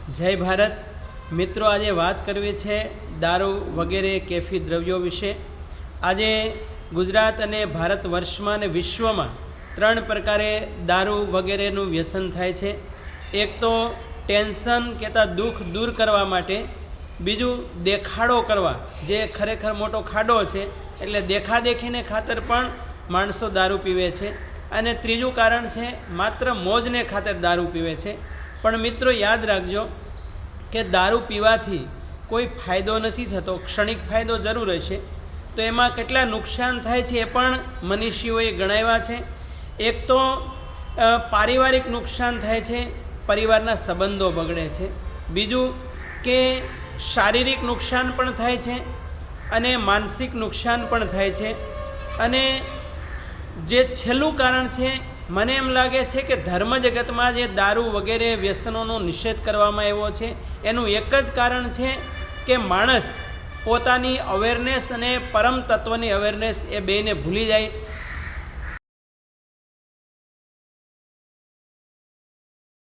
જય ભારત મિત્રો, આજે વાત કરવી છે દારૂ વગેરે કેફી દ્રવ્યો વિશે। આજે ગુજરાત અને ભારત વર્ષમાં અને વિશ્વમાં ત્રણ પ્રકારે દારૂ વગેરેનું વ્યસન થાય છે। એક તો ટેન્શન કહેતા દુઃખ દૂર કરવા માટે, બીજું દેખાડો કરવા, જે ખરેખર મોટો ખાડો છે, એટલે દેખાદેખીને ખાતર પણ માણસો દારૂ પીવે છે, અને ત્રીજું કારણ છે માત્ર મોજને ખાતર દારૂ પીવે છે। પણ મિત્રો યાદ રાખજો કે દારૂ પીવાથી કોઈ ફાયદો નથી થતો, ક્ષણિક ફાયદો જરૂર હશે, તો એમાં કેટલા નુકસાન થાય છે એ પણ મનીષીઓએ ગણાવ્યા છે। એક તો પારિવારિક નુકસાન થાય છે, પરિવારના સંબંધો બગડે છે। બીજું કે શારીરિક નુકસાન પણ થાય છે અને માનસિક નુકસાન પણ થાય છે। અને જે છેલ્લું કારણ છે, મને એમ લાગે છે કે ધર્મ જગતમાં જે દારૂ વગેરે વ્યસનોનો નિષેધ કરવામાં આવ્યો છે, એનું એક જ કારણ છે કે માણસ પોતાની અવેરનેસ અને પરમ તત્વની અવેરનેસ એ બેને ભૂલી જાય